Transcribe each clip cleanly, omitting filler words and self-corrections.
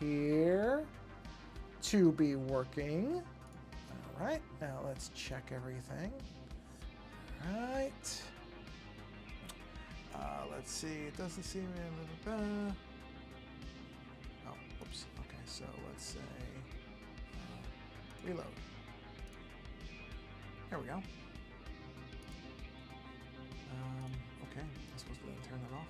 appear to be working. All right, now let's check everything. All right. Let's see, it doesn't seem... Oh, whoops. Okay, so let's say reload. There we go. Okay, I'm supposed to then turn that off.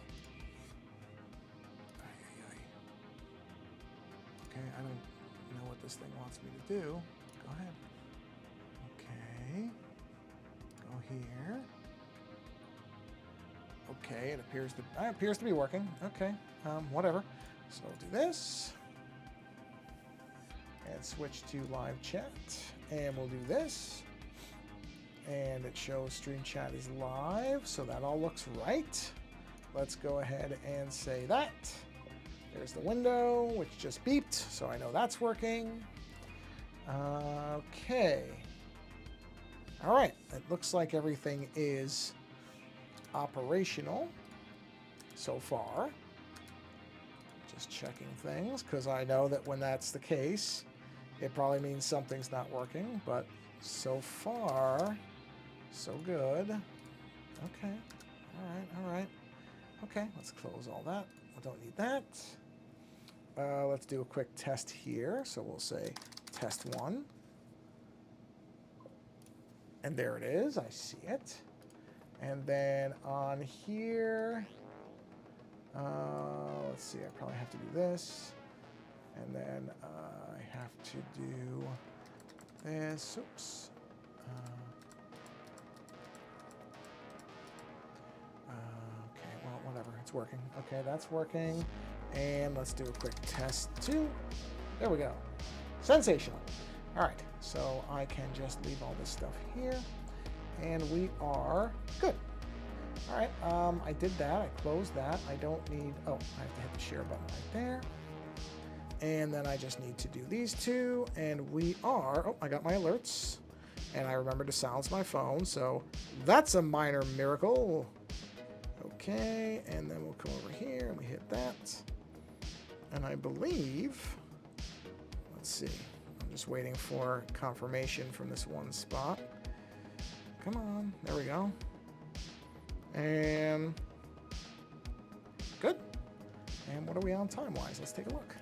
Okay, I don't know what this thing wants me to do. Go ahead. Okay. Go here. Okay, it appears to be working. Okay, whatever. So we'll do this. And switch to live chat. And we'll do this. And it shows stream chat is live, so that all looks right. Let's go ahead and say that. There's the window, which just beeped, so I know that's working. Okay. All right, it looks like everything is operational so far. Just checking things, because I know that when that's the case, it probably means something's not working, but so far, so good. Okay, all right. Okay, let's close all that. I don't need that. Let's do a quick test here. So we'll say test 1. And there it is. I see it. And then on here, let's see. I probably have to do this. And then I have to do this. Oops. Okay, well, whatever. It's working. Okay, that's working. And let's do a quick test 2. There we go. Sensational. All right, so I can just leave all this stuff here. And we are good. All right, I did that. I closed that. I don't need... Oh, I have to hit the share button right there. And then I just need to do these 2. And we are... Oh, I got my alerts. And I remembered to silence my phone. So that's a minor miracle. Okay, and then we'll come over here and we hit that. And I believe, let's see, I'm just waiting for confirmation from this one spot. Come on, there we go. And good. And what are we on time-wise? Let's take a look.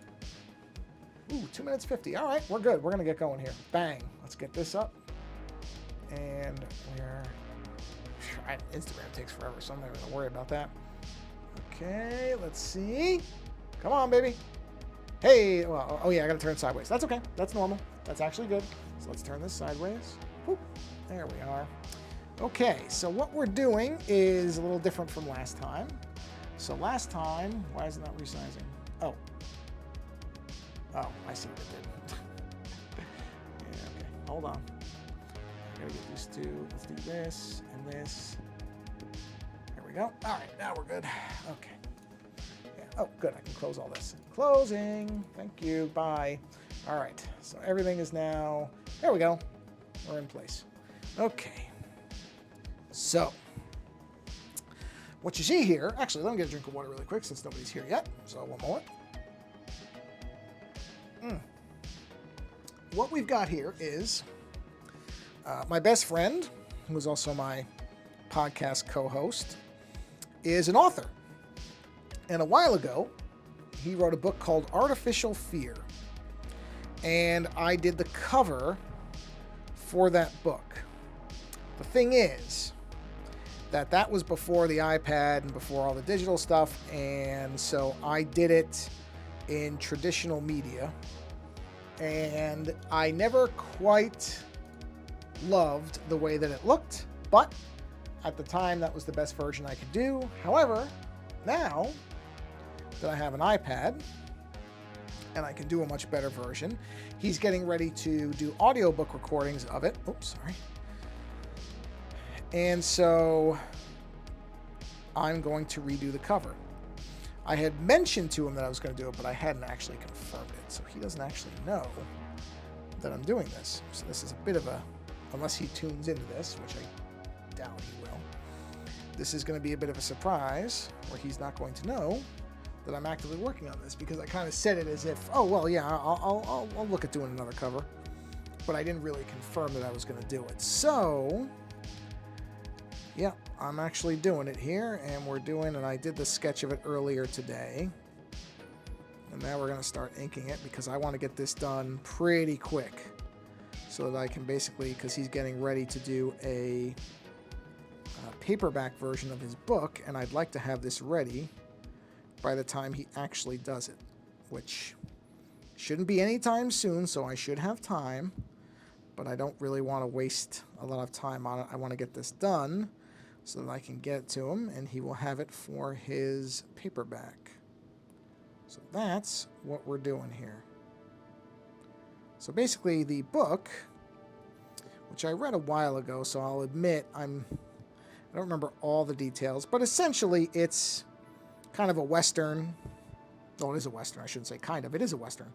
Ooh, 2 minutes 50. All right, we're good. We're gonna get going here. Bang, let's get this up. And Instagram takes forever, so I'm not even gonna worry about that. Okay, let's see. Come on, baby. Hey, well, oh yeah, I gotta turn sideways. That's okay. That's normal. That's actually good. So let's turn this sideways. Whoop. There we are. Okay, so what we're doing is a little different from last time. So last time, why is it not resizing? Oh. Oh, I see what it did. Yeah, okay. Hold on. I gotta get these 2. Let's do this and this. There we go. All right, now we're good. Okay. Yeah. Oh, good. I can close all this. Closing. Thank you. Bye. All right. So everything is now... There we go. We're in place. Okay. So, what you see here... Actually, let me get a drink of water really quick since nobody's here yet. So, one moment. What we've got here is... my best friend, who is also my podcast co-host, is an author. And a while ago, he wrote a book called Artificial Fear. And I did the cover for that book. The thing is that that was before the iPad and before all the digital stuff. And so I did it in traditional media. And I never quite loved the way that it looked, but at the time that was the best version I could do. However, now that I have an iPad and I can do a much better version, he's getting ready to do audiobook recordings of it. Oops, sorry. And so I'm going to redo the cover. I had mentioned to him that I was going to do it, but I hadn't actually confirmed it. So he doesn't actually know that I'm doing this. So this is a bit of a, unless he tunes into this, which I doubt he will. This is going to be a bit of a surprise where he's not going to know that I'm actively working on this, because I kind of said it as if, oh, well, yeah, I'll look at doing another cover. But I didn't really confirm that I was going to do it. So, yeah, I'm actually doing it here, and and I did the sketch of it earlier today. And now we're going to start inking it, because I want to get this done pretty quick. So that I can basically, because he's getting ready to do a paperback version of his book, and I'd like to have this ready by the time he actually does it, which shouldn't be anytime soon, so I should have time, but I don't really want to waste a lot of time on it. I want to get this done so that I can get it to him, and he will have it for his paperback. So that's what we're doing here. So basically the book, which I read a while ago, so I'll admit I don't remember all the details, but essentially it's kind of a Western. Oh, it is a Western. I shouldn't say kind of. It is a Western.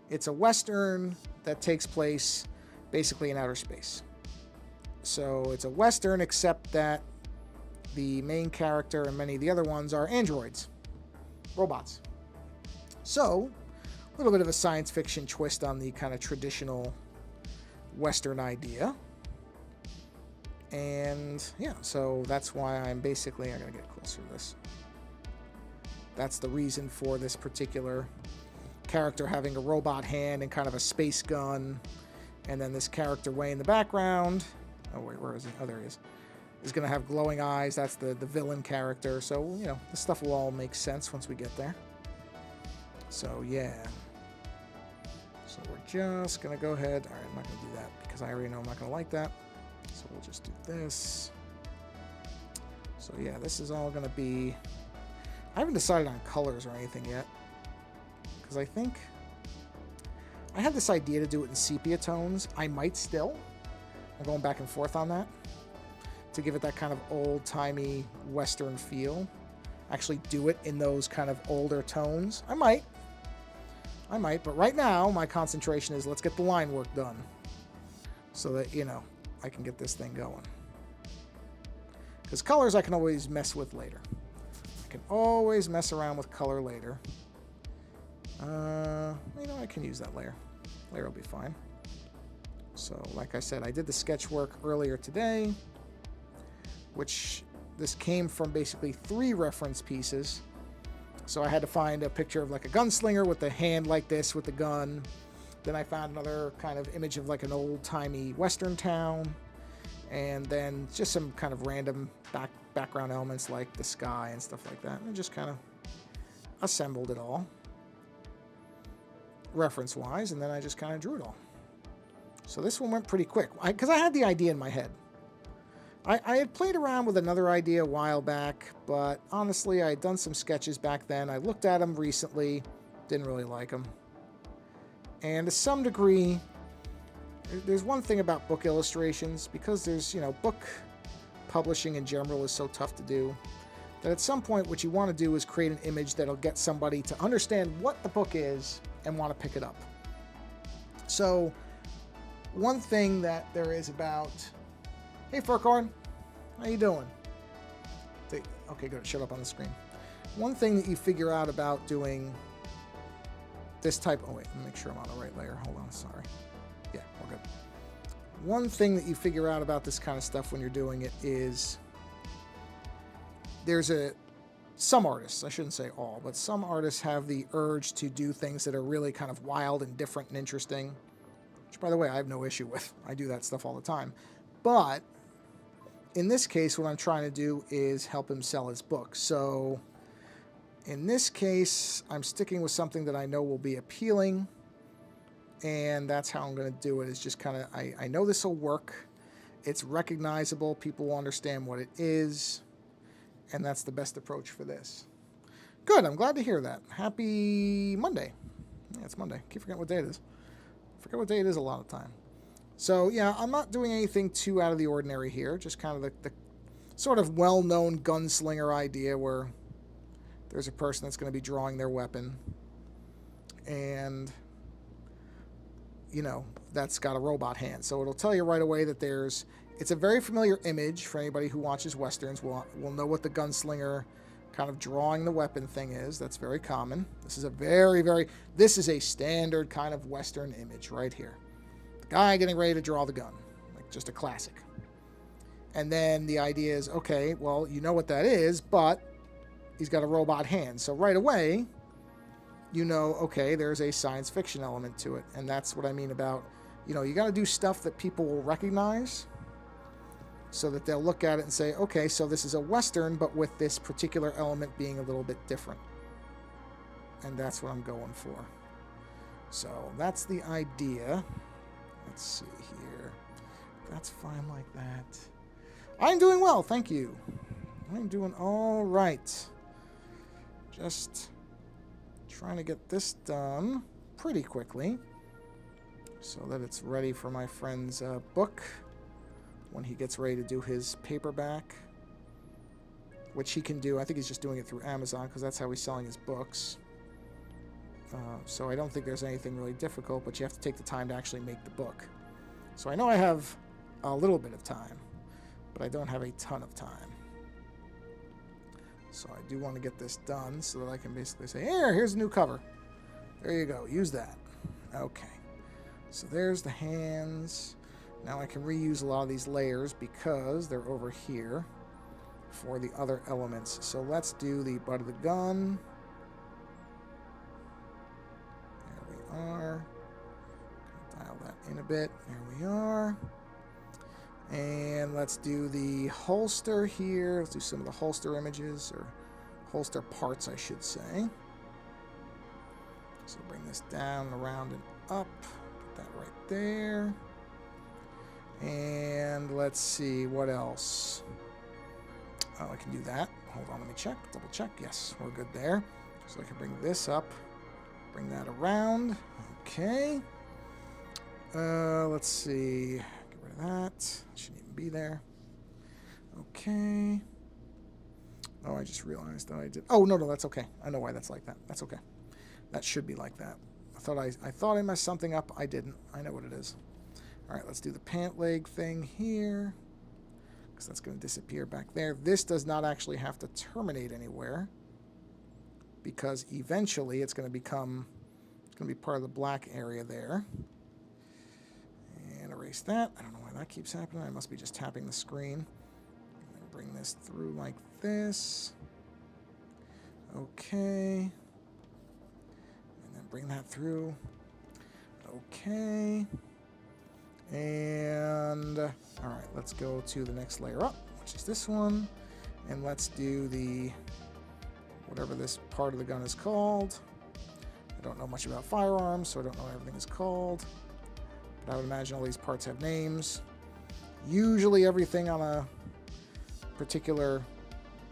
It's a Western that takes place basically in outer space. So it's a Western, except that the main character and many of the other ones are androids, robots. So a little bit of a science fiction twist on the kind of traditional Western idea. And yeah, so that's why I'm basically, I gotta get closer to this. That's the reason for this particular character having a robot hand and kind of a space gun. And then this character way in the background. Oh, wait, where is he? Oh, there he is. Is going to have glowing eyes. That's the villain character. So, you know, this stuff will all make sense once we get there. So, yeah. So we're just going to go ahead. All right, I'm not going to do that because I already know I'm not going to like that. So we'll just do this. So, yeah, this is all going to be... I haven't decided on colors or anything yet, because I think I had this idea to do it in sepia tones. I might still. I'm going back and forth on that to give it that kind of old-timey Western feel. Actually do it in those kind of older tones. I might, but right now my concentration is let's get the line work done so that, you know, I can get this thing going. Because colors I can always mess with later. I can always mess around with color later. You know, I can use that layer. Layer will be fine. So, like I said, I did the sketch work earlier today, which this came from basically 3 reference pieces. So I had to find a picture of like a gunslinger with the hand like this with the gun. Then I found another kind of image of like an old-timey Western town. And then just some kind of random background elements like the sky and stuff like that. And just kind of assembled it all reference-wise, and then I just kind of drew it all. So this one went pretty quick, because I had the idea in my head. I had played around with another idea a while back, but honestly, I had done some sketches back then. I looked at them recently, didn't really like them. And to some degree, there's one thing about book illustrations, because there's, you know, book publishing in general is so tough to do, that at some point what you want to do is create an image that'll get somebody to understand what the book is and want to pick it up. So one thing that there is about... Hey, Furcorn. How you doing? Okay, good. Shut up on the screen. One thing that you figure out about doing this type... Oh, wait. Let me make sure I'm on the right layer. Hold on. Sorry. Yeah, we're good. One thing that you figure out about this kind of stuff when you're doing it is there's some artists, I shouldn't say all, but some artists have the urge to do things that are really kind of wild and different and interesting, which, by the way, I have no issue with. I do that stuff all the time. But in this case, what I'm trying to do is help him sell his book. So in this case, I'm sticking with something that I know will be appealing, and that's how I'm going to do it, is just kind of, I know this will work. It's recognizable. People will understand what it is. And that's the best approach for this. Good, I'm glad to hear that. Happy Monday. Yeah, it's Monday. Keep forgetting what day it is. Forget what day it is a lot of time. So, yeah, I'm not doing anything too out of the ordinary here. Just kind of the sort of well-known gunslinger idea where there's a person that's going to be drawing their weapon. And, you know, that's got a robot hand. So it'll tell you right away that it's a very familiar image for anybody who watches Westerns. Will know what the gunslinger kind of drawing the weapon thing is. That's very common. This is a this is a standard kind of Western image right here. The guy getting ready to draw the gun, like just a classic. And then the idea is, okay, well, you know what that is, but he's got a robot hand. So right away, you know, okay, there's a science fiction element to it. And that's what I mean about, you know, you got to do stuff that people will recognize so that they'll look at it and say, okay, so this is a Western, but with this particular element being a little bit different. And that's what I'm going for. So that's the idea. Let's see here. That's fine like that. I'm doing well, thank you. I'm doing all right. Just trying to get this done pretty quickly so that it's ready for my friend's book when he gets ready to do his paperback, which he can do. I think he's just doing it through Amazon because that's how he's selling his books. So I don't think there's anything really difficult, but you have to take the time to actually make the book. So I know I have a little bit of time, but I don't have a ton of time. So I do want to get this done so that I can basically say, here's a new cover. There you go. Use that. Okay. So there's the hands. Now I can reuse a lot of these layers because they're over here for the other elements. So let's do the butt of the gun. There we are. Dial that in a bit. There we are. And let's do the holster here. Let's do some of the holster images, or holster parts, I should say. So bring this down, around, and up. Put that right there. And let's see, what else? Oh, I can do that. Hold on, let me check. Double check. Yes, we're good there. So I can bring this up. Bring that around. Okay. Let's see. That shouldn't even be there. Okay. Oh, I just realized that I did. Oh, no, that's okay. I know why that's like that. That's okay. That should be like that. I thought I messed something up. I didn't. I know what it is. All right, let's do the pant leg thing here, because that's going to disappear back there. This does not actually have to terminate anywhere, because eventually it's going to be part of the black area there. And erase that. I don't know why that keeps happening. I must be just tapping the screen. And then bring this through like this. Okay. And then bring that through. Okay. And all right, let's go to the next layer up, which is this one. And let's do the whatever this part of the gun is called. I don't know much about firearms, so I don't know what everything is called. I would imagine all these parts have names. Usually everything on a particular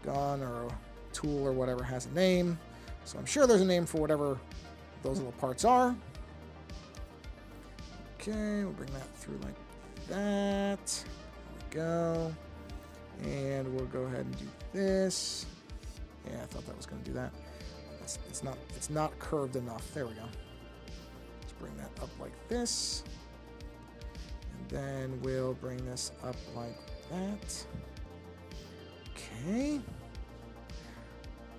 gun or a tool or whatever has a name. So I'm sure there's a name for whatever those little parts are. Okay, we'll bring that through like that. There we go. And we'll go ahead and do this. Yeah, I thought that was going to do that. It's not curved enough. There we go. Let's bring that up like this. Then we'll bring this up like that. Okay.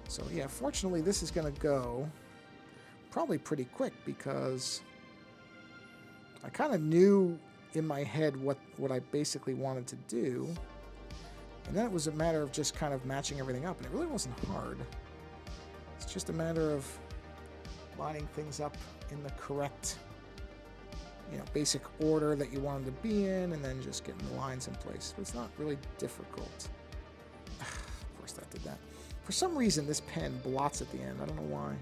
So yeah, fortunately this is going to go probably pretty quick because I kind of knew in my head what I basically wanted to do. And then it was a matter of just kind of matching everything up. And it really wasn't hard. It's just a matter of lining things up in the correct, basic order that you want them to be in, and then just getting the lines in place. But it's not really difficult. Of course that did that. For some reason, this pen blots at the end. I don't know why.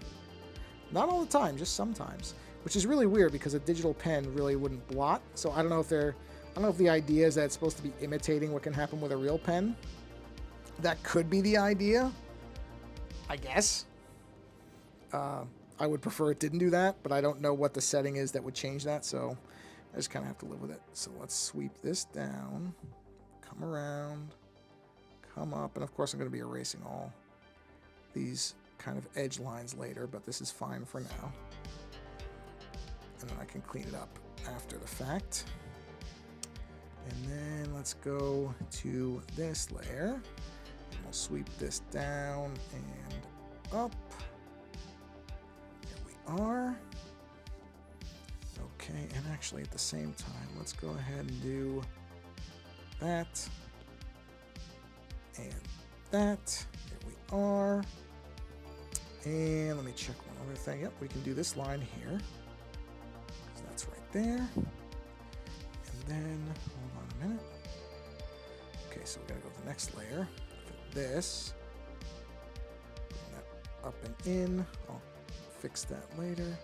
Not all the time, just sometimes. Which is really weird because a digital pen really wouldn't blot. So I don't know if the idea is that it's supposed to be imitating what can happen with a real pen. That could be the idea, I guess. I would prefer it didn't do that, but I don't know what the setting is that would change that, so I just kind of have to live with it. So let's sweep this down, come around, come up, and of course I'm going to be erasing all these kind of edge lines later, but this is fine for now. And then I can clean it up after the fact. And then let's go to this layer, and we'll sweep this down and up. Here we are. Okay, and actually at the same time, let's go ahead and do that and that. Here we are. And let me check one other thing. Yep, we can do this line here. So that's right there. And then, hold on a minute. Okay, so we gotta go to the next layer. For this, bring that up and in. I'll fix that later.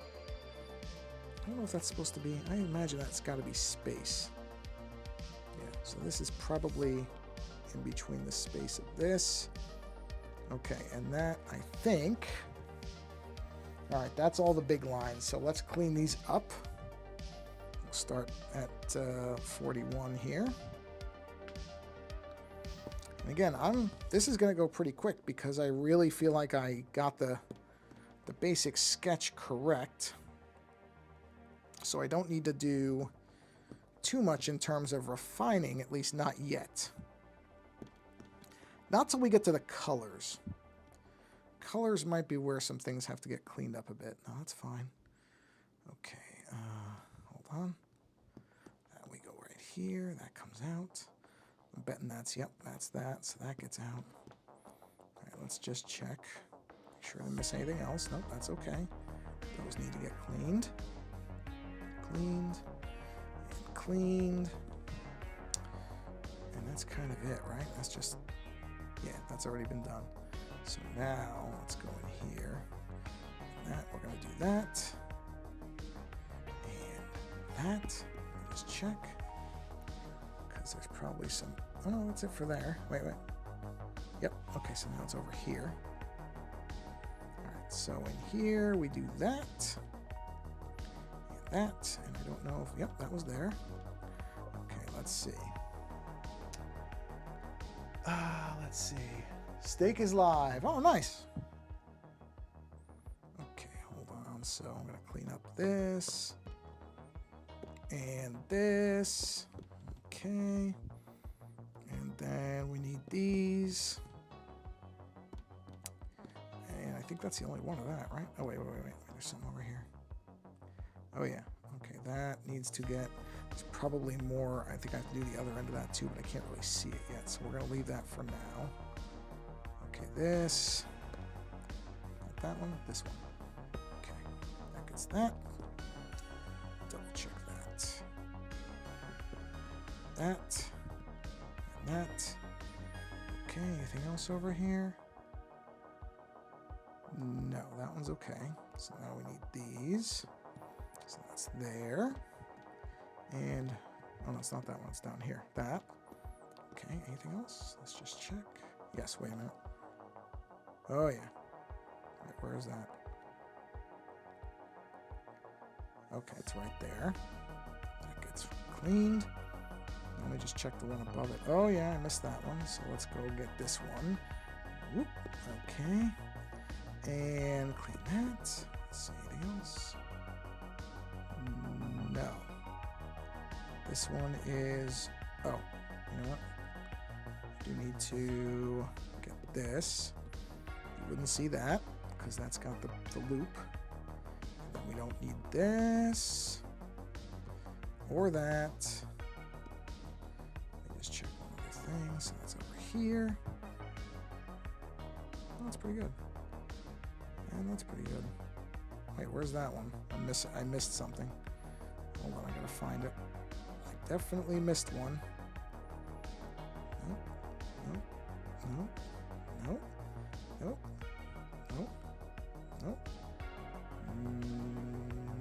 I don't know if that's supposed to be, I imagine that's gotta be space. Yeah, so this is probably in between the space of this. Okay, and that, I think, all right, that's all the big lines. So let's clean these up. We'll start at 41 here. And again, this is going to go pretty quick because I really feel like I got the basic sketch correct. So I don't need to do too much in terms of refining, at least not yet. Not till we get to the colors. Colors might be where some things have to get cleaned up a bit. No, that's fine. Okay, hold on. We go right here. That comes out. I'm betting that's, yep, that's that. So that gets out. All right, let's just check. Make sure I didn't miss anything else. Nope, that's okay. Those need to get cleaned. Cleaned. And cleaned. And that's kind of it, right? That's just, yeah, that's already been done. So now let's go in here. That, we're going to do that. And that. Let me just check. Because there's probably some, oh no, that's it for there. Wait. Yep, okay, so now it's over here. Alright, so in here we do that. And that, and I don't know if, yep, that was there. Okay, let's see. Let's see. Steak is live. Oh, nice. Okay, hold on. So I'm going to clean up this. And this. Okay. And then we need these. And I think that's the only one of that, right? Oh, wait. There's something over here. Oh, yeah. Okay, that needs to get... There's probably more. I think I have to do the other end of that too, but I can't really see it yet. So we're going to leave that for now. Okay, this. Not that one, this one. Okay, that gets that. Double check that. That. And that. Okay, anything else over here? No, that one's okay. So now we need these. So that's there. And, oh no, it's not that one, it's down here. That. Okay, anything else? Let's just check. Yes, wait a minute. Oh, yeah. Right, where is that? Okay, it's right there. That gets cleaned. Let me just check the one above it. Oh, yeah, I missed that one. So let's go get this one. Whoop. Okay. And clean that. Let's see, anything else? No. This one is, oh, you know what? I do need to get this. You wouldn't see that because that's got the loop. And then we don't need this or that. Let me just check one other thing. So that's over here. Oh, that's pretty good. And that's pretty good. Wait, where's that one? I missed something. Hold on, I gotta find it. Definitely missed one.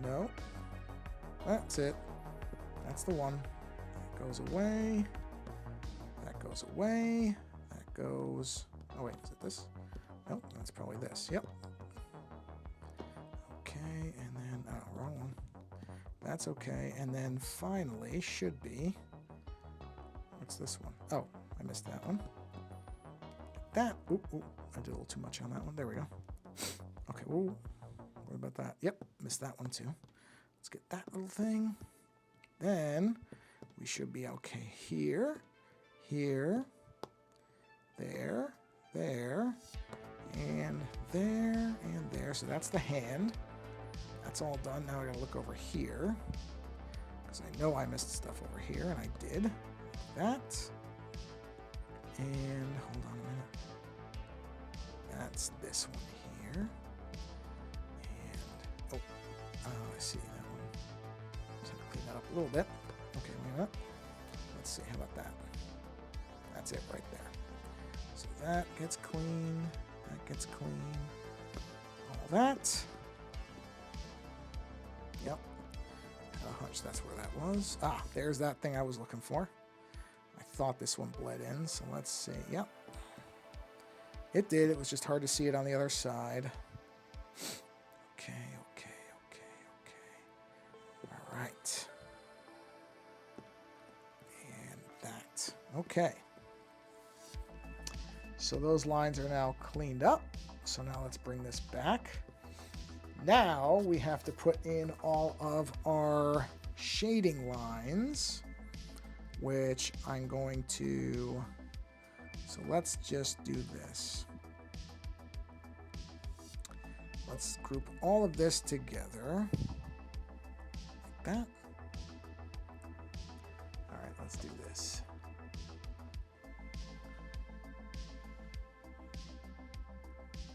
No. That's it. That's the one. That goes away. That goes away. That goes... Oh, wait, is it this? Nope, that's probably this. Yep. Okay, and then... Oh, wrong one. That's okay. And then finally should be... What's this one? Oh, I missed that one. That. Ooh, I did a little too much on that one. There we go. Okay, ooh. What about that? Yep, missed that one too. Let's get that little thing. Then we should be okay here, here, there, there, and there, and there. So that's the hand. That's all done. Now I gotta look over here, because I know I missed stuff over here, and I did. That. And hold on a minute. That's this one here. And, I see that one. Just have to clean that up a little bit. Okay, wait a minute. Let's see, how about that? That's it right there. So that gets clean. That gets clean. All that. Yep. Had a hunch that's where that was. Ah, there's that thing I was looking for. I thought this one bled in, so let's see. Yep. It did. It was just hard to see it on the other side. Okay. All right. And that. Okay. So those lines are now cleaned up. So now let's bring this back. Now we have to put in all of our shading lines, which I'm going to, so let's just do this. Let's group all of this together, like that. All right, let's do this.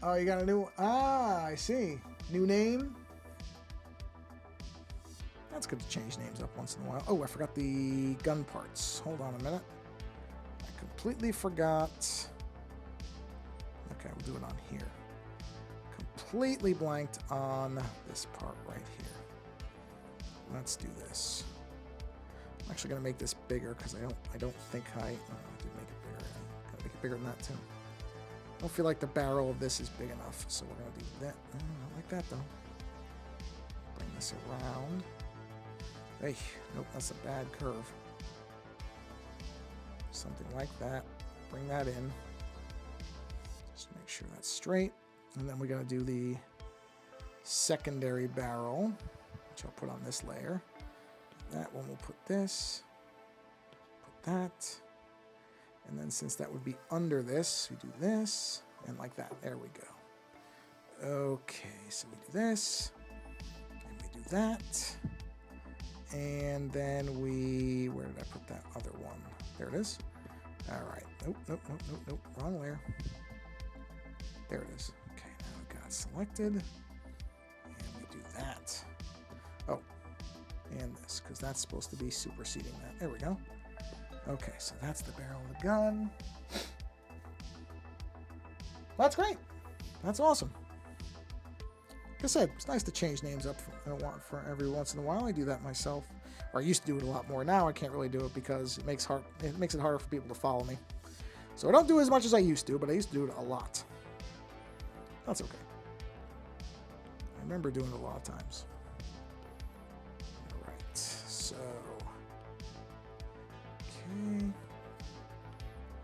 Oh, you got a new, I see. New name. That's good to change names up once in a while. Oh, I forgot the gun parts. Hold on a minute. I completely forgot. Okay, we'll do it on here. Completely blanked on this part right here. Let's do this. I'm actually gonna make this bigger because I don't think I did make it bigger. I gotta make it bigger than that too. I don't feel like the barrel of this is big enough, so we're gonna do that. Not like that though. Bring this around. Hey, nope, that's a bad curve. Something like that. Bring that in. Just make sure that's straight. And then we're gonna do the secondary barrel, which I'll put on this layer. That one we'll put this. Put that. And then since that would be under this, we do this, and like that. There we go. Okay, so we do this, and we do that. And then where did I put that other one? There it is. All right. Nope. Wrong layer. There it is. Okay, now we got it selected. And we do that. Oh, and this, because that's supposed to be superseding that. There we go. Okay, so that's the barrel of the gun. That's great. That's awesome. Like I said, it's nice to change names up for every once in a while. I do that myself, or I used to do it a lot more. Now I can't really do it because it makes it harder for people to follow me. So I don't do as much as I used to, but I used to do it a lot. That's okay. I remember doing it a lot of times. All right, so.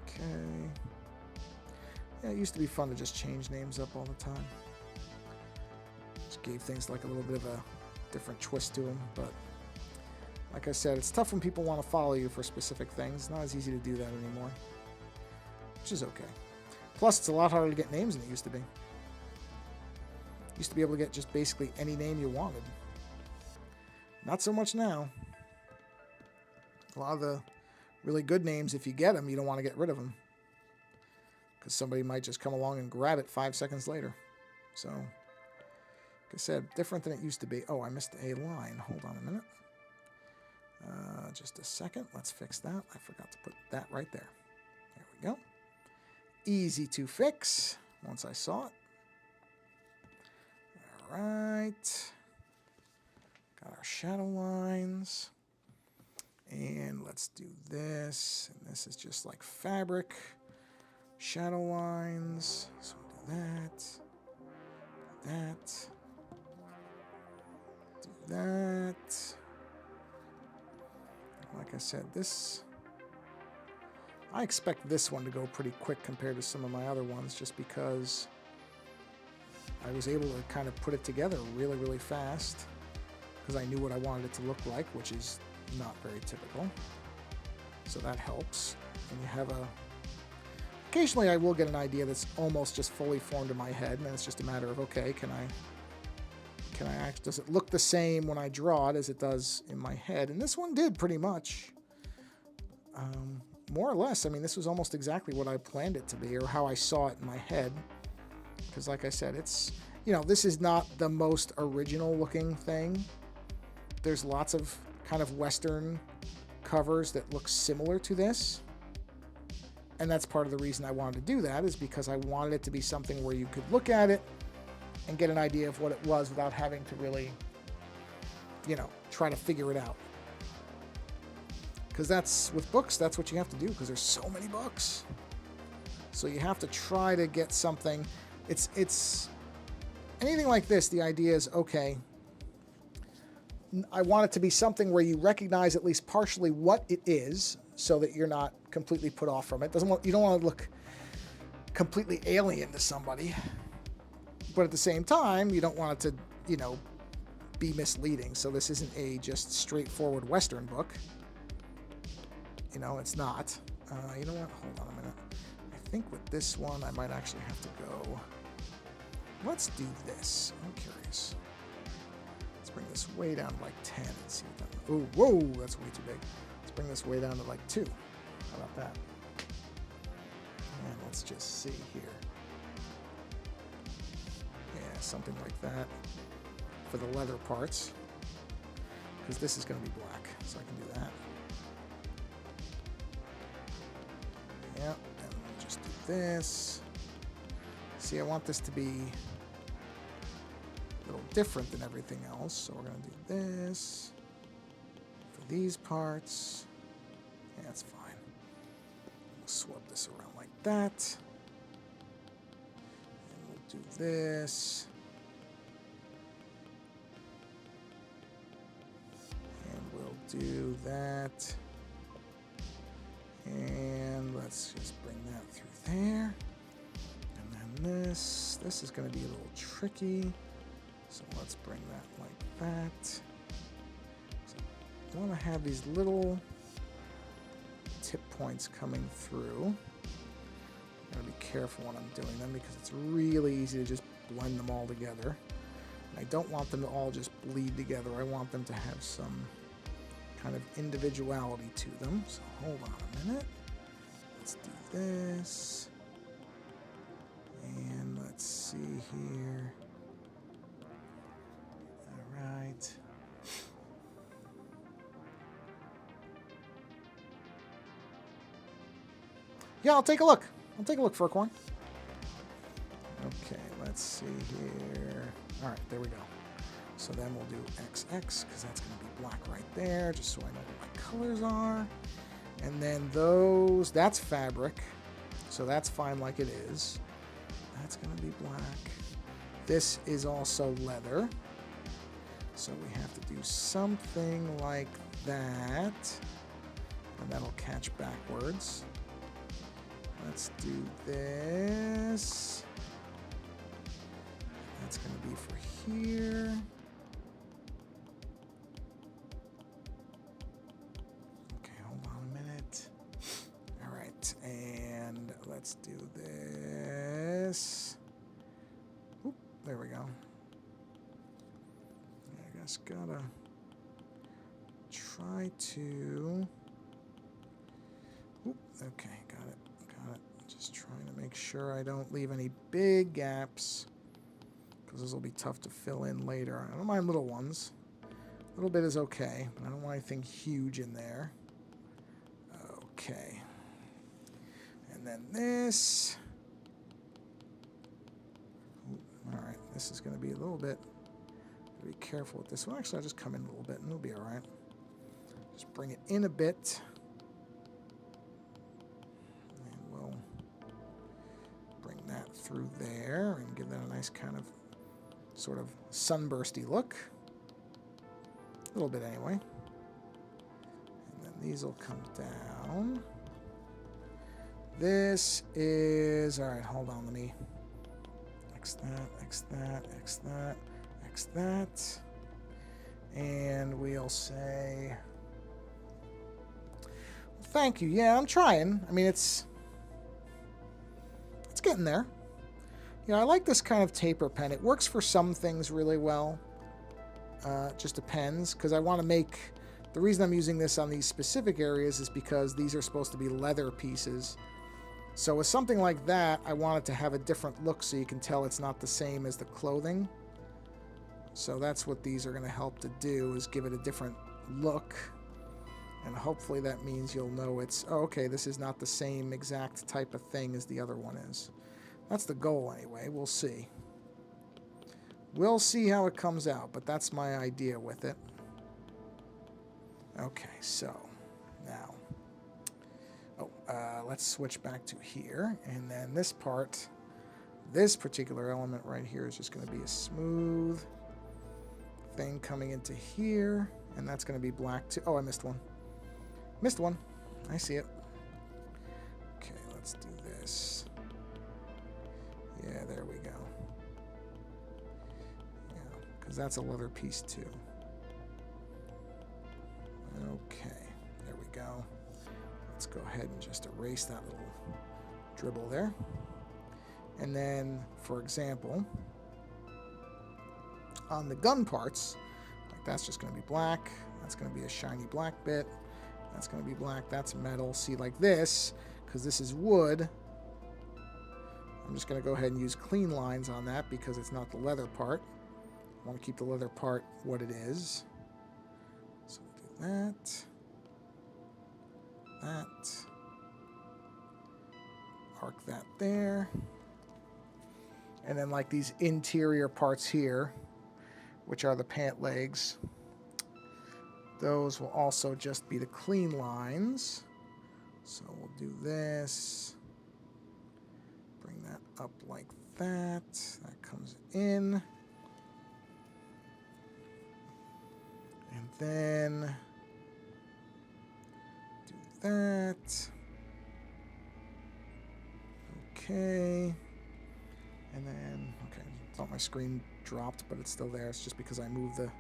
Okay. Yeah, it used to be fun to just change names up all the time. Just gave things like a little bit of a different twist to them, but like I said, it's tough when people want to follow you for specific things. It's not as easy to do that anymore, which is okay. Plus, it's a lot harder to get names than it used to be. You used to be able to get just basically any name you wanted. Not so much now. A lot of the really good names, if you get them, you don't want to get rid of them, because somebody might just come along and grab it 5 seconds later. So, like I said, different than it used to be. Oh, I missed a line. Hold on a minute. Just a second. Let's fix that. I forgot to put that right there. There we go. Easy to fix once I saw it. All right. Got our shadow lines. And let's do this. And this is just like fabric. Shadow lines. So we'll do that. Do that. Do that. Like I said, I expect this one to go pretty quick compared to some of my other ones, just because I was able to kind of put it together really, really fast, because I knew what I wanted it to look like, which is not very typical. So that helps. And you have a occasionally I will get an idea that's almost just fully formed in my head, and then it's just a matter of, okay, can I act, does it look the same when I draw it as it does in my head? And this one did pretty much. More or less. I mean, this was almost exactly what I planned it to be, or how I saw it in my head. Because like I said, it's, you know, this is not the most original looking thing. There's lots of kind of Western covers that look similar to this. And that's part of the reason I wanted to do that, is because I wanted it to be something where you could look at it and get an idea of what it was without having to really, you know, try to figure it out. Because that's, with books, that's what you have to do, because there's so many books. So you have to try to get something. It's anything like this, the idea is, okay, I want it to be something where you recognize at least partially what it is, so that you're not completely put off from it. You don't want to look completely alien to somebody. But at the same time, you don't want it to, you know, be misleading. So this isn't a just straightforward Western book. You know, it's not. You know what? Hold on a minute. I think with this one, I might actually have to go. Let's do this. I'm curious. Let's bring this way down to like 10 and see what that. Oh, whoa, that's way too big. Let's bring this way down to like 2. How about that? And let's just see here. Yeah, something like that for the leather parts. Because this is going to be black, so I can do that. Yep, and we'll just do this. See, I want this to be a little different than everything else, so we're going to do this for these parts. Yeah, that's fine. We'll swap this around like that. And we'll do this. And we'll do that. And let's just bring that through there. And then this is going to be a little tricky. So let's bring that like that. So I want to have these little tip points coming through. I'm going to be careful when I'm doing them, because it's really easy to just blend them all together. And I don't want them to all just bleed together. I want them to have some kind of individuality to them. So hold on a minute. Let's do this. And let's see here. All right. Yeah, I'll take a look. I'll take a look, Furcorn. Okay, let's see here. All right, there we go. So then we'll do XX, because that's going to be black right there, just so I know what my colors are. And then those, that's fabric, so that's fine like it is. That's going to be black. This is also leather, so we have to do something like that, and that'll catch backwards. Let's do this. That's going to be for here. Okay, hold on a minute. All right, and let's do this. Oop, there we go. I guess gotta try to. Oop, okay, got it. Just trying to make sure I don't leave any big gaps, because those will be tough to fill in later. I don't mind little ones. A little bit is okay, but I don't want anything huge in there. Okay. And then this. Ooh, all right, this is going to be a little bit. Be careful with this one. Actually, I'll just come in a little bit, and it'll be all right. Just bring it in a bit. Through there and give that a nice kind of sort of sunbursty look. A little bit anyway. And then these will come down. This is, all right, hold on, let me X that, X that, X that, X that. And we'll say, thank you. Yeah, I'm trying. I mean, it's getting there. You know, I like this kind of taper pen. It works for some things really well. It just depends, because I want to make... The reason I'm using this on these specific areas is because these are supposed to be leather pieces. So with something like that, I want it to have a different look so you can tell it's not the same as the clothing. So that's what these are going to help to do, is give it a different look. And hopefully that means you'll know it's, oh, okay, this is not the same exact type of thing as the other one is. That's the goal anyway. We'll see. We'll see how it comes out, but that's my idea with it. Okay, so now, let's switch back to here, and then this part, this particular element right here is just going to be a smooth thing coming into here, and that's going to be black too. Oh, I missed one. Missed one. I see it. Okay, let's do this. Yeah, there we go. Yeah, because that's a leather piece too. Okay, there we go. Let's go ahead and just erase that little dribble there. And then, for example, on the gun parts, like that's just going to be black. That's going to be a shiny black bit. That's going to be black. That's metal. See, like this, because this is wood, I'm just going to go ahead and use clean lines on that because it's not the leather part. I want to keep the leather part what it is. So we'll do that. That. Arc that there. And then like these interior parts here, which are the pant legs, those will also just be the clean lines. So we'll do this. Bring that up like that. That comes in. And then do that. Okay. And then, okay, I thought my screen dropped, but it's still there. It's just because I moved the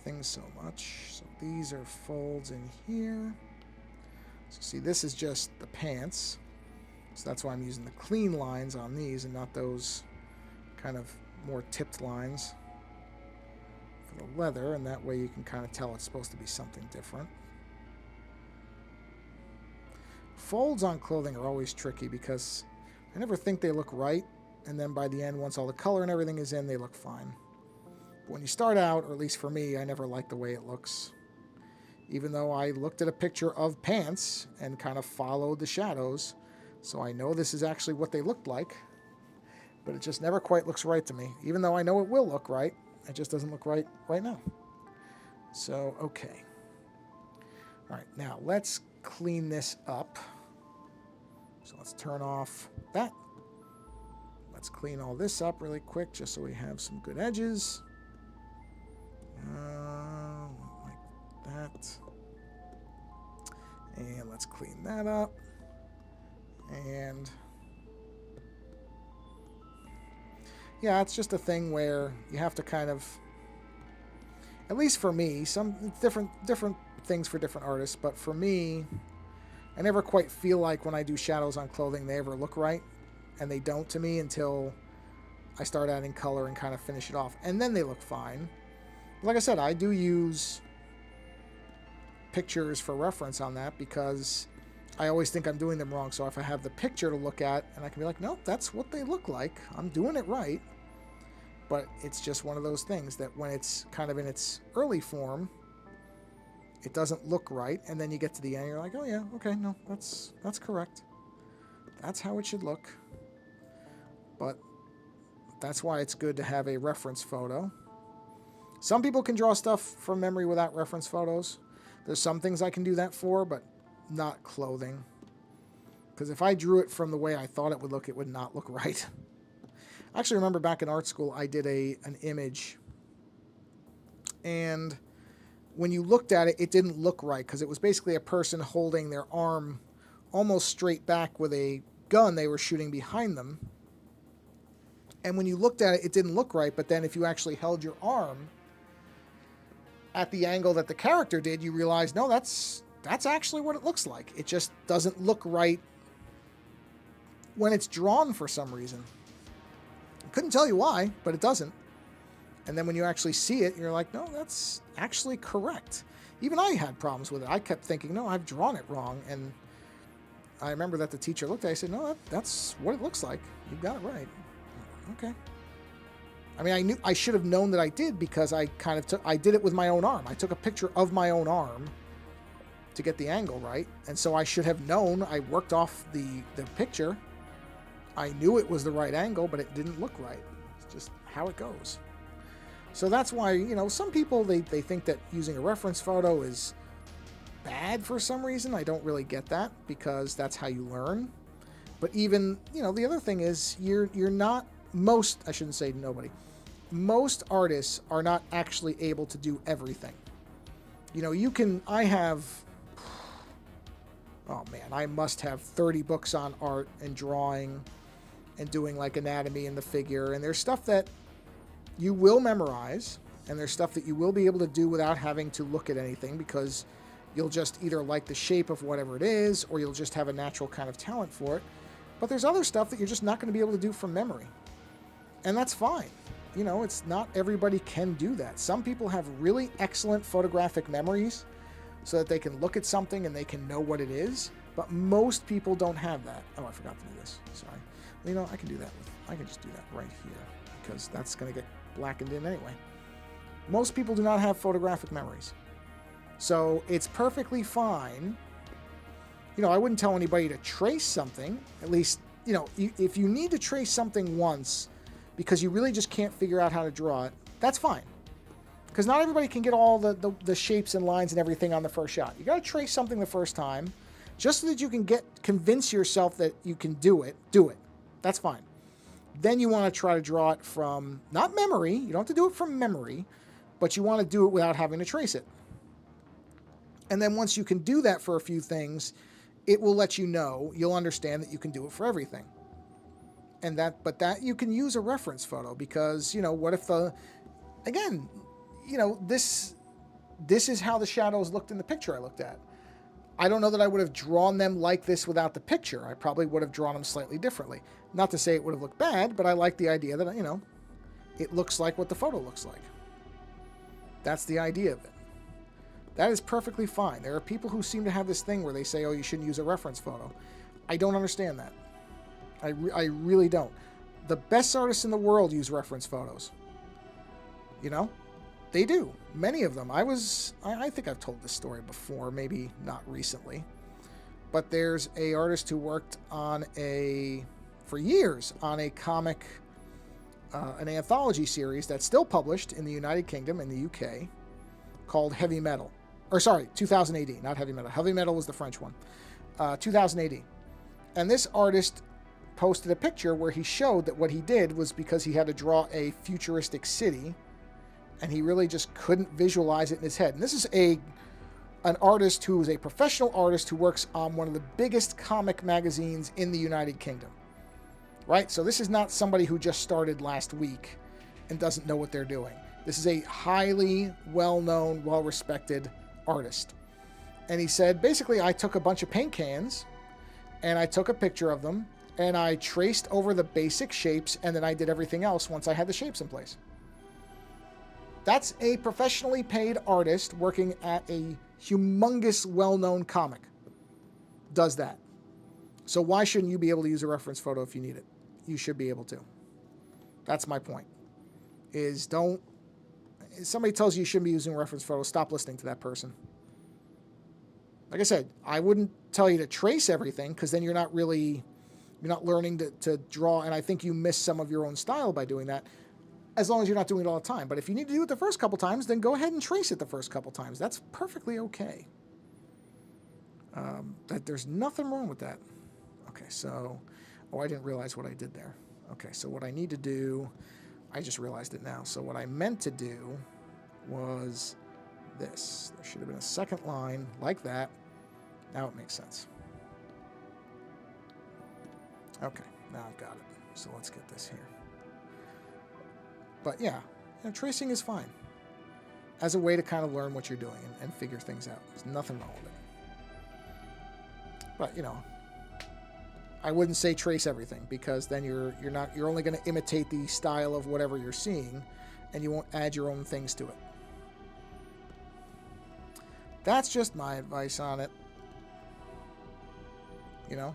thing so much. So these are folds in here. So see, this is just the pants. So that's why I'm using the clean lines on these and not those kind of more tipped lines for the leather. And that way you can kind of tell it's supposed to be something different. Folds on clothing are always tricky because I never think they look right. And then by the end, once all the color and everything is in, they look fine. But when you start out, or at least for me, I never like the way it looks. Even though I looked at a picture of pants and kind of followed the shadows, so I know this is actually what they looked like, but it just never quite looks right to me. Even though I know it will look right, it just doesn't look right right now. So, okay. All right, now let's clean this up. So let's turn off that. Let's clean all this up really quick just so we have some good edges. Like that. And let's clean that up. And yeah, it's just a thing where you have to kind of, at least for me, some different things for different artists, but for me, I never quite feel like when I do shadows on clothing they ever look right. And they don't to me until I start adding color and kind of finish it off. And then they look fine. Like I said, I do use pictures for reference on that because I always think I'm doing them wrong. So if I have the picture to look at, and I can be like, nope, that's what they look like. I'm doing it right. But it's just one of those things that when it's kind of in its early form, it doesn't look right. And then you get to the end, you're like, oh yeah, okay, no, that's correct. That's how it should look. But that's why it's good to have a reference photo. Some people can draw stuff from memory without reference photos. There's some things I can do that for, but not clothing. Because if I drew it from the way I thought it would not look right. I actually remember back in art school, I did an image. And when you looked at it, it didn't look right. Because it was basically a person holding their arm almost straight back with a gun they were shooting behind them. And when you looked at it, it didn't look right. But then if you actually held your arm at the angle that the character did, you realize, no, that's actually what it looks like. It just doesn't look right when it's drawn for some reason. I couldn't tell you why, but it doesn't. And then when you actually see it, you're like, no, that's actually correct. Even I had problems with it. I kept thinking, no, I've drawn it wrong. And I remember that the teacher looked at it and said, no, that's what it looks like. You got it right. Okay. I mean, I should have known that I did, because I did it with my own arm. I took a picture of my own arm to get the angle right. And so I should have known. I worked off the picture. I knew it was the right angle, but it didn't look right. It's just how it goes. So that's why, some people, they think that using a reference photo is bad for some reason. I don't really get that, because that's how you learn. But even, the other thing is you're not, I shouldn't say nobody, most artists are not actually able to do everything. I must have 30 books on art and drawing and doing like anatomy in the figure. And there's stuff that you will memorize, and there's stuff that you will be able to do without having to look at anything, because you'll just either like the shape of whatever it is, or you'll just have a natural kind of talent for it. But there's other stuff that you're just not going to be able to do from memory. And that's fine. It's not everybody can do that. Some people have really excellent photographic memories so that they can look at something and they can know what it is. But most people don't have that. Oh, I forgot to do this. Sorry. I can do that. I can just do that right here, because that's going to get blackened in anyway. Most people do not have photographic memories. So it's perfectly fine. I wouldn't tell anybody to trace something. At least, if you need to trace something once because you really just can't figure out how to draw it, that's fine. Because not everybody can get all the shapes and lines and everything on the first shot. You got to trace something the first time just so that you can convince yourself that you can do it. Do it. That's fine. Then you want to try to draw it from, not memory. You don't have to do it from memory, but you want to do it without having to trace it. And then once you can do that for a few things, it will let you know, you'll understand that you can do it for everything. But that you can use a reference photo, because, what if this is how the shadows looked in the picture I looked at. I don't know that I would have drawn them like this without the picture. I probably would have drawn them slightly differently. Not to say it would have looked bad, but I like the idea that, it looks like what the photo looks like. That's the idea of it. That is perfectly fine. There are people who seem to have this thing where they say, oh, you shouldn't use a reference photo. I don't understand that. I really don't. The best artists in the world use reference photos. They do. Many of them. I think I've told this story before, maybe not recently. But there's a artist who worked for years on a comic, an anthology series that's still published in the United Kingdom and the UK, called Heavy Metal. 2000 AD, not Heavy Metal. Heavy Metal was the French one. 2000 AD. And this artist posted a picture where he showed that what he did was because he had to draw a futuristic city, and he really just couldn't visualize it in his head. And this is an artist who is a professional artist who works on one of the biggest comic magazines in the United Kingdom. Right? So this is not somebody who just started last week and doesn't know what they're doing. This is a highly well-known, well-respected artist. And he said, basically, I took a bunch of paint cans and I took a picture of them and I traced over the basic shapes, and then I did everything else once I had the shapes in place. That's a professionally paid artist working at a humongous, well-known comic. Does that. So why shouldn't you be able to use a reference photo if you need it? You should be able to. That's my point. If somebody tells you you shouldn't be using a reference photo, stop listening to that person. Like I said, I wouldn't tell you to trace everything, because then you're not learning to draw, and I think you miss some of your own style by doing that, as long as you're not doing it all the time. But if you need to do it the first couple times, then go ahead and trace it the first couple times. That's perfectly okay. There's nothing wrong with that. Okay, so, I didn't realize what I did there. Okay, so what I need to do, I just realized it now. So what I meant to do was this. There should have been a second line like that. Now it makes sense. Okay, now I've got it. So let's get this here. But yeah, tracing is fine as a way to kind of learn what you're doing and figure things out. There's nothing wrong with it. But, I wouldn't say trace everything, because then you're only going to imitate the style of whatever you're seeing, and you won't add your own things to it. That's just my advice on it. You know?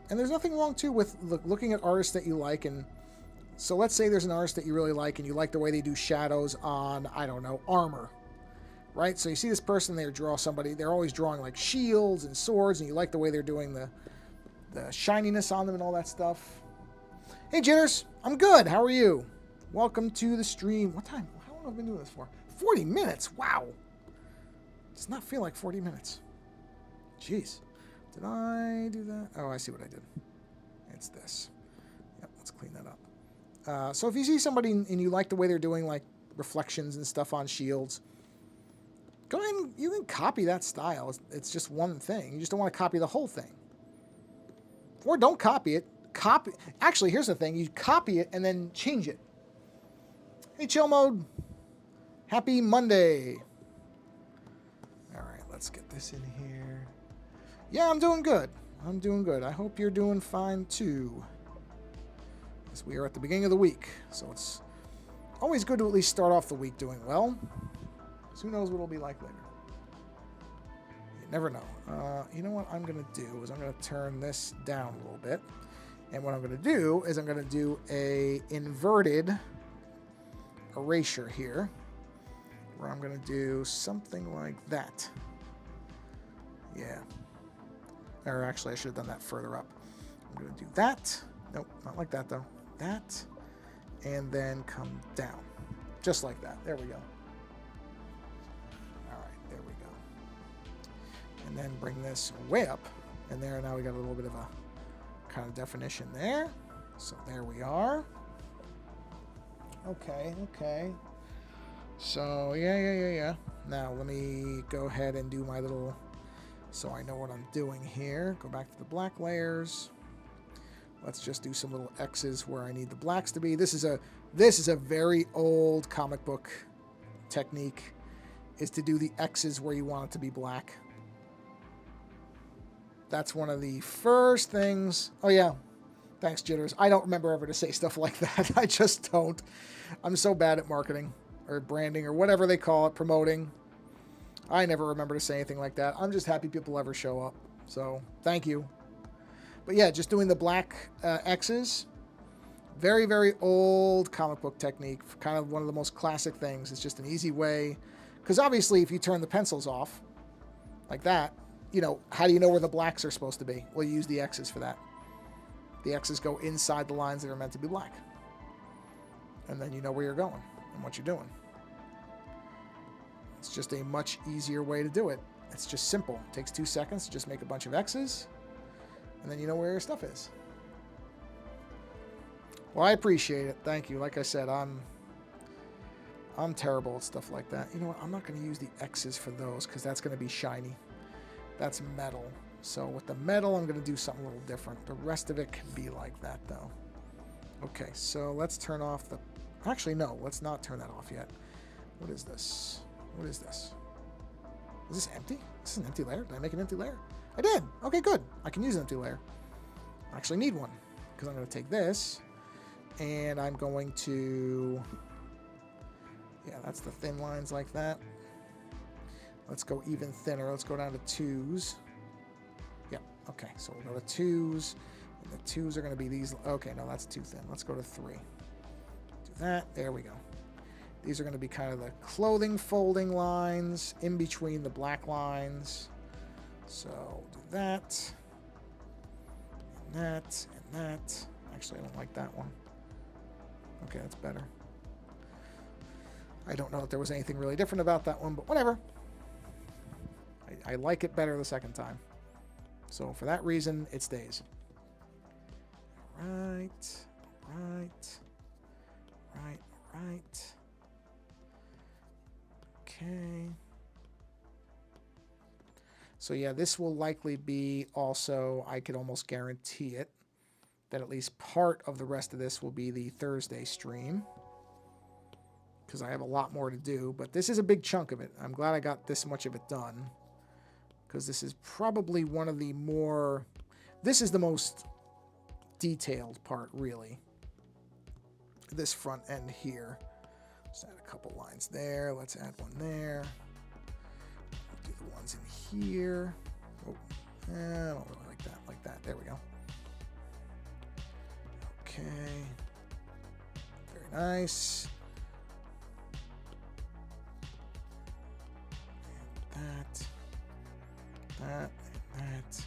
And there's nothing wrong, too, with looking at artists that you like. And so let's say there's an artist that you really like, and you like the way they do shadows on, I don't know, armor. Right? So you see this person, they draw somebody, they're always drawing like shields and swords, and you like the way they're doing the shininess on them and all that stuff. Hey, Jitters. I'm good. How are you? Welcome to the stream. What time? How long have I been doing this for? 40 minutes. Wow. Does not feel like 40 minutes. Jeez. Did I do that? Oh, I see what I did. It's this. Yep, let's clean that up. So if you see somebody and you like the way they're doing like reflections and stuff on shields, go ahead and you can copy that style. It's just one thing. You just don't want to copy the whole thing. Or don't copy it. Actually, here's the thing. You copy it and then change it. Hey, Chill Mode. Happy Monday. All right, let's get this in here. Yeah, I'm doing good. I'm doing good. I hope you're doing fine, too. As we are at the beginning of the week, so it's always good to at least start off the week doing well. So who knows what it'll be like later. You never know. You know what I'm going to do is I'm going to turn this down a little bit. And what I'm going to do is I'm going to do a inverted erasure here, where I'm going to do something like that. Yeah. Or actually, I should have done that further up. I'm going to do that. Nope, not like that, though. That. And then come down. Just like that. There we go. All right, there we go. And then bring this way up. And there, now we got a little bit of a kind of definition there. So there we are. Okay, okay. So, yeah. Now, let me go ahead and do my little... So I know what I'm doing here. Go back to the black layers. Let's just do some little X's where I need the blacks to be. This is a very old comic book technique, is to do the X's where you want it to be black. That's one of the first things. Oh, yeah. Thanks, Jitters. I don't remember ever to say stuff like that. I just don't. I'm so bad at marketing or branding or whatever they call it, promoting. I never remember to say anything like that. I'm just happy people ever show up. So, thank you. But yeah, just doing the black X's. Very, very old comic book technique. Kind of one of the most classic things. It's just an easy way. Because obviously, if you turn the pencils off, like that, you know, how do you know where the blacks are supposed to be? Well, you use the X's for that. The X's go inside the lines that are meant to be black. And then you know where you're going and what you're doing. It's just a much easier way to do it. It's just simple. It takes 2 seconds to just make a bunch of X's, and then you know where your stuff is. Well, I appreciate it. Thank you. Like I said, I'm terrible at stuff like that. You know what? I'm not going to use the X's for those because that's going to be shiny. That's metal. So with the metal, I'm going to do something a little different. The rest of it can be like that, though. Okay, so let's turn off the... Actually, no. Let's not turn that off yet. What is this? What is this? Is this empty? Is this an empty layer? Did I make an empty layer? I did. Okay, good. I can use an empty layer. I actually need one because I'm going to take this and I'm going to... Yeah, that's the thin lines like that. Let's go even thinner. Let's go down to 2s. Yep. Okay, so we'll go to 2s. And the 2s are going to be these. Okay, no, that's too thin. Let's go to 3. Do that. There we go. These are going to be kind of the clothing folding lines in between the black lines. So do that. And that. And that. Actually, I don't like that one. Okay, that's better. I don't know if there was anything really different about that one, but whatever. I like it better the second time. So for that reason, it stays. Right. Okay. So yeah, this will likely be also, I could almost guarantee it, that at least part of the rest of this will be the Thursday stream. Because I have a lot more to do, but this is a big chunk of it. I'm glad I got this much of it done. because this is probably one of the more, this is the most detailed part, really. This front end here. Let's add a couple lines there. Let's add one there. We'll do the ones in here. Oh, I don't really like that. Like that. There we go. Okay. Very nice. And that.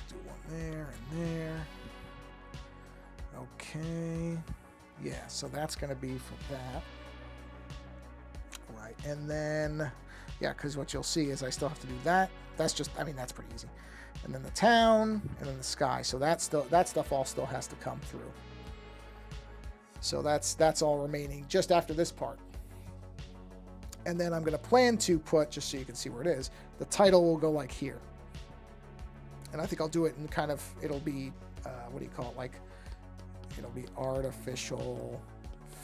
Do one there and there. Okay. Yeah, so that's going to be for that. Right, and then, yeah, because what you'll see is I still have to do that. That's just, I mean, that's pretty easy. And then the town, and then the sky. So that stuff all still has to come through. So that's all remaining just after this part. And then I'm going to plan to put, just so you can see where it is, the title will go like here. And I think I'll do it in kind of, it'll be, what do you call it, like, it'll be artificial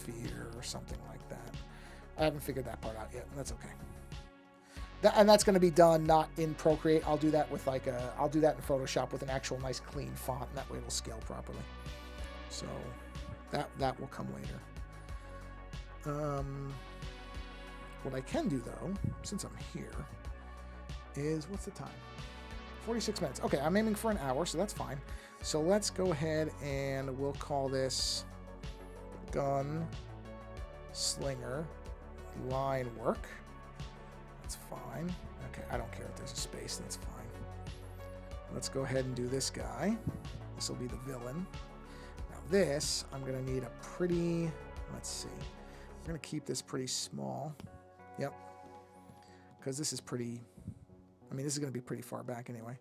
fear or something like that. I haven't figured that part out yet. That's okay. And that's going to be done not in Procreate. I'll do that with like I'll do that in Photoshop with an actual nice clean font, and that way it'll scale properly. So that will come later. What I can do though, since I'm here, is what's the time? 46 minutes. Okay, I'm aiming for an hour, so that's fine. So let's go ahead and we'll call this gun slinger line work. That's fine. Okay, I don't care if there's a space, that's fine. Let's go ahead and do this guy. This will be the villain. Now this, I'm gonna need a pretty, let's see. We're gonna keep this pretty small. Yep. Because this is pretty, I mean, this is gonna be pretty far back anyway.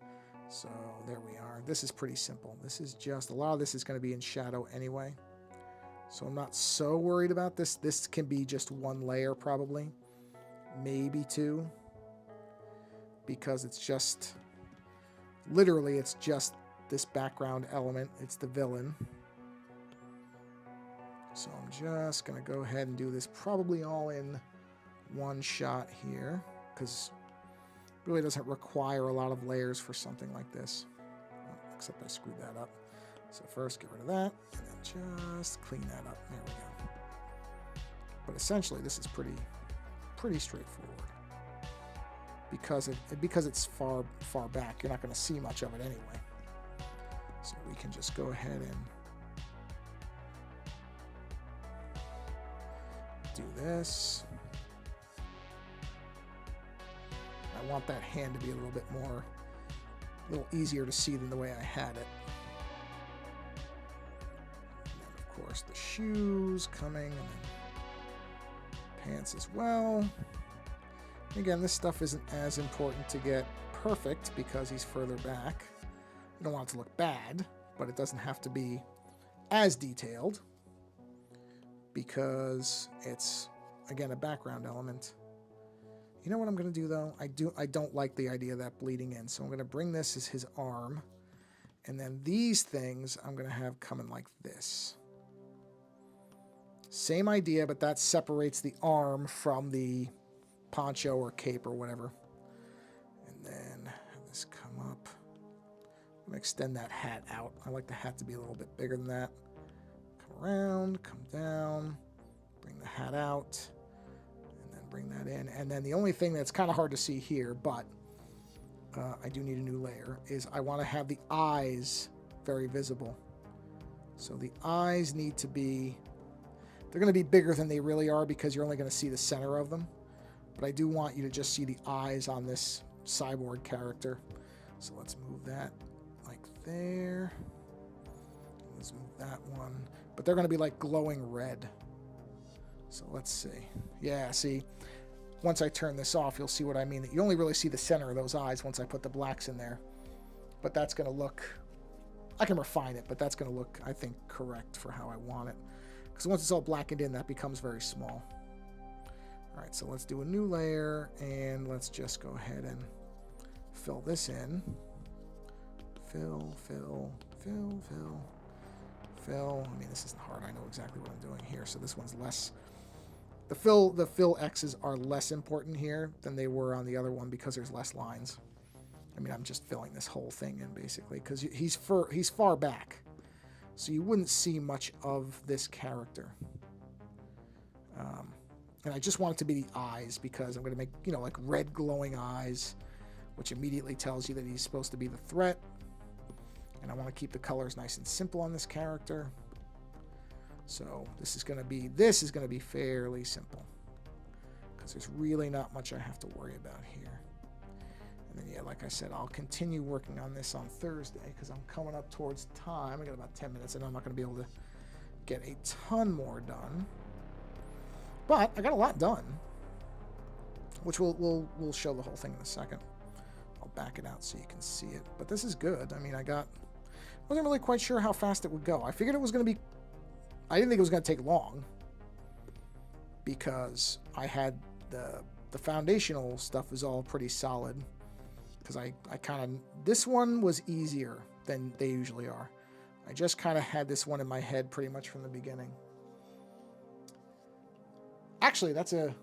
So there we are. This is pretty simple. This is just, a lot of this is going to be in shadow anyway. So I'm not so worried about this. This can be just one layer probably. Maybe two. Because it's just, literally it's just this background element. It's the villain. So I'm just going to go ahead and do this probably all in one shot here. Because really doesn't require a lot of layers for something like this, except I screwed that up. So first get rid of that, and then just clean that up. There we go. But essentially, this is pretty straightforward because it's far back. You're not going to see much of it anyway. So we can just go ahead and do this. I want that hand to be a little bit more, a little easier to see than the way I had it. And then, of course, the shoes coming, and then pants as well. Again, this stuff isn't as important to get perfect because he's further back. You don't want it to look bad, but it doesn't have to be as detailed because it's, again, a background element. You know what I'm going to do, though? I don't like the idea of that bleeding in, so I'm going to bring this as his arm, and then these things I'm going to have coming like this. Same idea, but that separates the arm from the poncho or cape or whatever. And then have this come up. I'm going to extend that hat out. I like the hat to be a little bit bigger than that. Come around, come down, bring the hat out. Bring that in, and then the only thing that's kind of hard to see here, but I do need a new layer, is I want to have the eyes very visible. So the eyes need to be, they're going to be bigger than they really are because you're only going to see the center of them, but I do want you to just see the eyes on this cyborg character. So let's move that like there. Let's move that one, but they're going to be like glowing red. So let's see. Yeah, see, once I turn this off, you'll see what I mean. You only really see the center of those eyes once I put the blacks in there. But that's going to look, I can refine it, but that's going to look, I think, correct for how I want it. Because once it's all blackened in, that becomes very small. All right, so let's do a new layer, and let's just go ahead and fill this in. Fill, fill, fill, fill, fill. I mean, this isn't hard. I know exactly what I'm doing here. So this one's less The fill X's are less important here than they were on the other one because there's less lines. I mean, I'm just filling this whole thing in basically because he's far back, so you wouldn't see much of this character. And I just want it to be the eyes because I'm going to make, you know, like red glowing eyes, which immediately tells you that he's supposed to be the threat. And I want to keep the colors nice and simple on this character. So this is going to be fairly simple because there's really not much I have to worry about here. And then, yeah, like I said, I'll continue working on this on Thursday because I'm coming up towards time. I got about 10 minutes, and I'm not going to be able to get a ton more done. But I got a lot done, which we'll show the whole thing in a second. I'll back it out so you can see it. But this is good. I mean, wasn't really quite sure how fast it would go. I figured it was going to be, I didn't think it was going to take long because I had the foundational stuff was all pretty solid because I kind of, this one was easier than they usually are. I just kind of had this one in my head pretty much from the beginning. Actually, that's a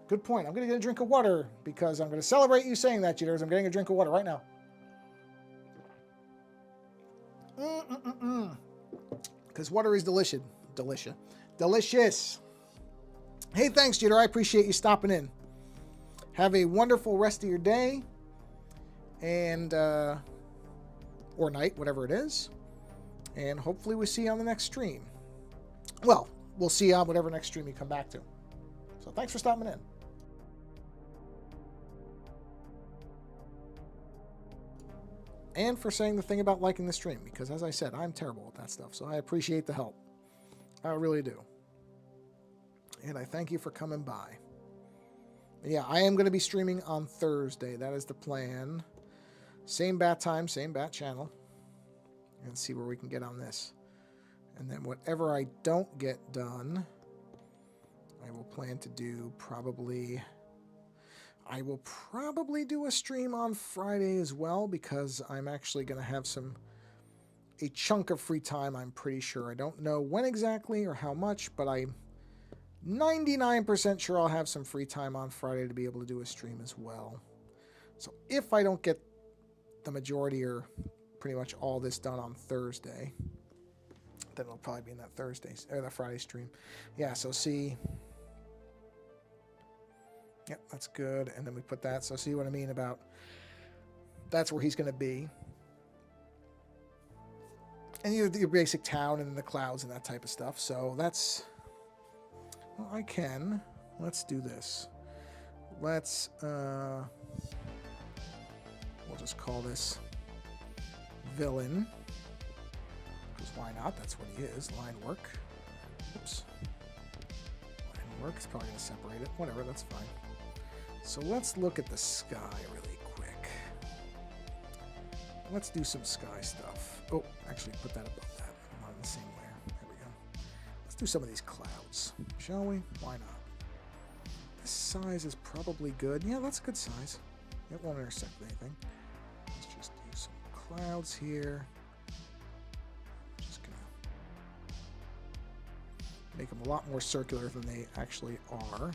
good point. I'm going to get a drink of water because I'm going to celebrate you saying that, Jitters. I'm getting a drink of water right now. Because water is delicious. Delicious. Hey, thanks, Jitter. I appreciate you stopping in. Have a wonderful rest of your day and or night, whatever it is. And hopefully we see you on the next stream. Well, we'll see you on whatever next stream you come back to. So thanks for stopping in. And for saying the thing about liking the stream, because as I said, I'm terrible at that stuff, so I appreciate the help. I really do. And I thank you for coming by. Yeah, I am going to be streaming on Thursday. That is the plan. Same bat time, same bat channel. And see where we can get on this. And then whatever I don't get done, I will plan to do probably... I will probably do a stream on Friday as well because I'm actually going to have a chunk of free time, I'm pretty sure. I don't know when exactly or how much, but I'm 99% sure I'll have some free time on Friday to be able to do a stream as well. So if I don't get the majority or pretty much all this done on Thursday, then it'll probably be in that Thursday or that Friday stream. Yeah, so see... Yep, that's good. And then we put that. So see what I mean about that's where he's going to be. And your basic town and the clouds and that type of stuff. So that's... Well, I can. Let's do this. Let's... We'll just call this villain. Because why not? That's what he is. Line work. Oops. Line work is probably going to separate it. Whatever, that's fine. So let's look at the sky really quick. Let's do some sky stuff. Oh, actually put that above that. I'm on the same layer. There we go. Let's do some of these clouds, shall we? Why not? This size is probably good. Yeah, that's a good size. It won't intersect anything. Let's just do some clouds here. Just gonna make them a lot more circular than they actually are.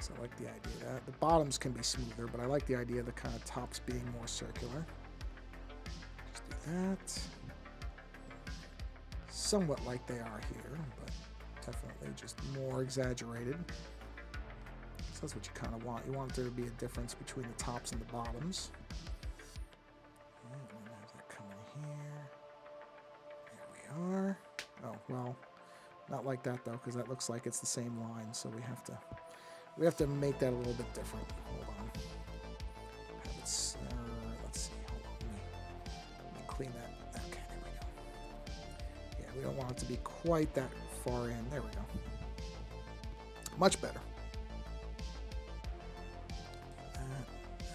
So I like the idea of that. The bottoms can be smoother, but I like the idea of the kind of tops being more circular. Just do that. Somewhat like they are here, but definitely just more exaggerated. So that's what you kind of want. You want there to be a difference between the tops and the bottoms. And then have that coming here. There we are. Oh, well, not like that though, because that looks like it's the same line, so we have to make that a little bit different. Hold on. Let's see. Hold on. Let me clean that. Okay, there we go. Yeah, we don't want it to be quite that far in. There we go. Much better.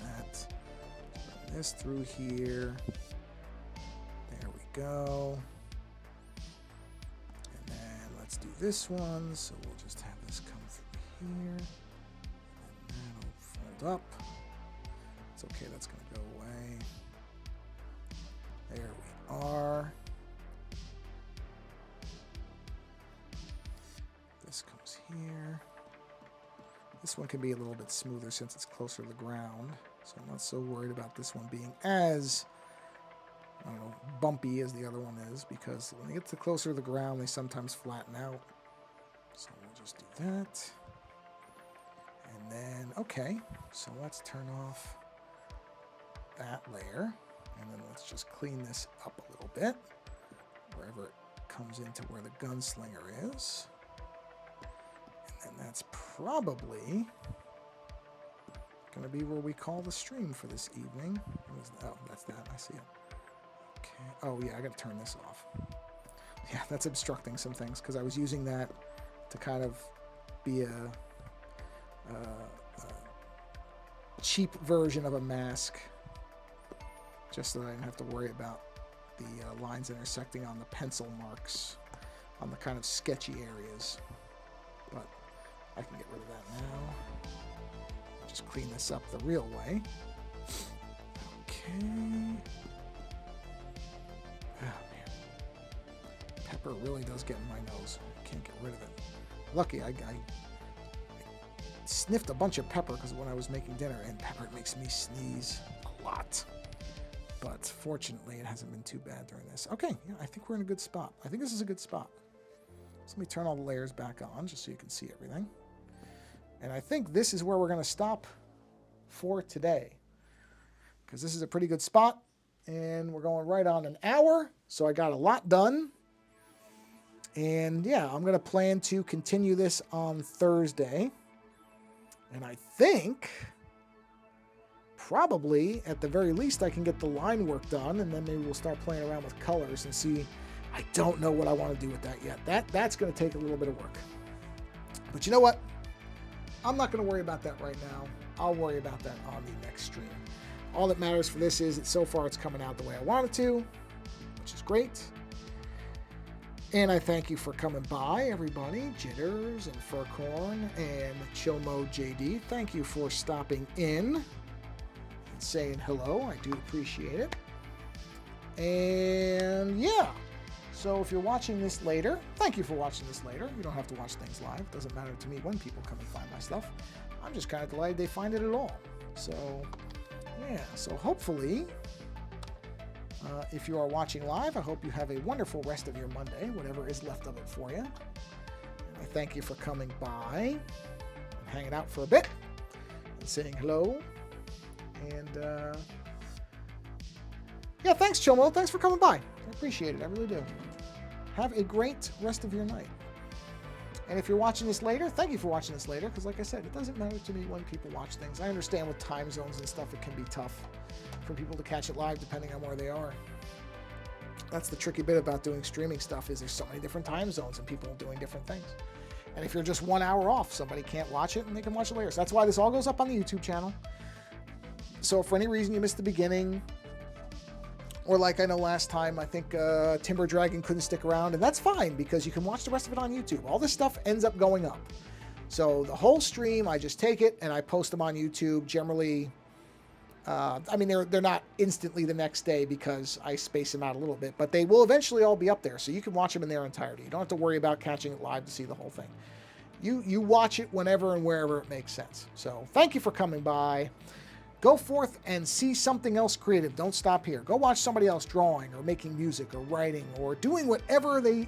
That. Run this through here. There we go. And then let's do this one. So we'll just have this come through here. Up. It's okay, that's going to go away. There we are. This comes here. This one can be a little bit smoother since it's closer to the ground. So I'm not so worried about this one being as, I don't know, bumpy as the other one is, because when they get to closer to the ground, they sometimes flatten out. So we'll just do that. And then, okay, so let's turn off that layer. And then let's just clean this up a little bit, wherever it comes into where the gunslinger is. And then that's probably going to be where we call the stream for this evening. What is that? Oh, that's that. I see it. Okay. Oh, yeah, I got to turn this off. Yeah, that's obstructing some things because I was using that to kind of be a cheap version of a mask, just so that I didn't have to worry about the lines intersecting on the pencil marks on the kind of sketchy areas. But I can get rid of that now. Just clean this up the real way. Okay. Oh, man. Pepper really does get in my nose. I can't get rid of it. Lucky, I sniffed a bunch of pepper because when I was making dinner, and pepper makes me sneeze a lot. But fortunately, it hasn't been too bad during this. Okay, yeah, I think we're in a good spot. I think this is a good spot. So let me turn all the layers back on just so you can see everything. And I think this is where we're going to stop for today, because this is a pretty good spot, and we're going right on an hour, so I got a lot done. And yeah, I'm going to plan to continue this on Thursday. And I think probably at the very least I can get the line work done, and then maybe we'll start playing around with colors and see. I don't know what I want to do with that yet. That's going to take a little bit of work. But you know what? I'm not going to worry about that right now. I'll worry about that on the next stream. All that matters for this is that so far it's coming out the way I want it to, which is great. And I thank you for coming by, everybody. Jitters and Furcorn and Chill Mode JD. Thank you for stopping in and saying hello. I do appreciate it. And yeah. So if you're watching this later, thank you for watching this later. You don't have to watch things live. It doesn't matter to me when people come and find my stuff. I'm just kind of delighted they find it at all. So, yeah. So hopefully, if you are watching live, I hope you have a wonderful rest of your Monday, whatever is left of it for you. And I thank you for coming by and hanging out for a bit and saying hello. And, yeah, thanks, Chomo. Thanks for coming by. I appreciate it. I really do. Have a great rest of your night. And if you're watching this later, thank you for watching this later, because like I said, it doesn't matter to me when people watch things. I understand with time zones and stuff, it can be tough for people to catch it live depending on where they are. That's the tricky bit about doing streaming stuff, is there's so many different time zones and people doing different things. And if you're just 1 hour off, somebody can't watch it and they can watch it later. So that's why this all goes up on the YouTube channel. So if for any reason you missed the beginning, or like I know last time, I think Timber Dragon couldn't stick around, and that's fine because you can watch the rest of it on YouTube. All this stuff ends up going up. So the whole stream, I just take it and I post them on YouTube. Generally, I mean, they're not instantly the next day because I space them out a little bit, but they will eventually all be up there, so you can watch them in their entirety. You don't have to worry about catching it live to see the whole thing. You watch it whenever and wherever it makes sense. So thank you for coming by. Go forth and see something else creative. Don't stop here. Go watch somebody else drawing or making music or writing or doing whatever they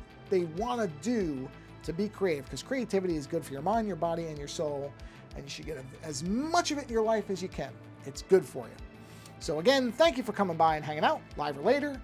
want to do to be creative, because creativity is good for your mind, your body, and your soul, and you should get as much of it in your life as you can. It's good for you. So again, thank you for coming by and hanging out, live or later.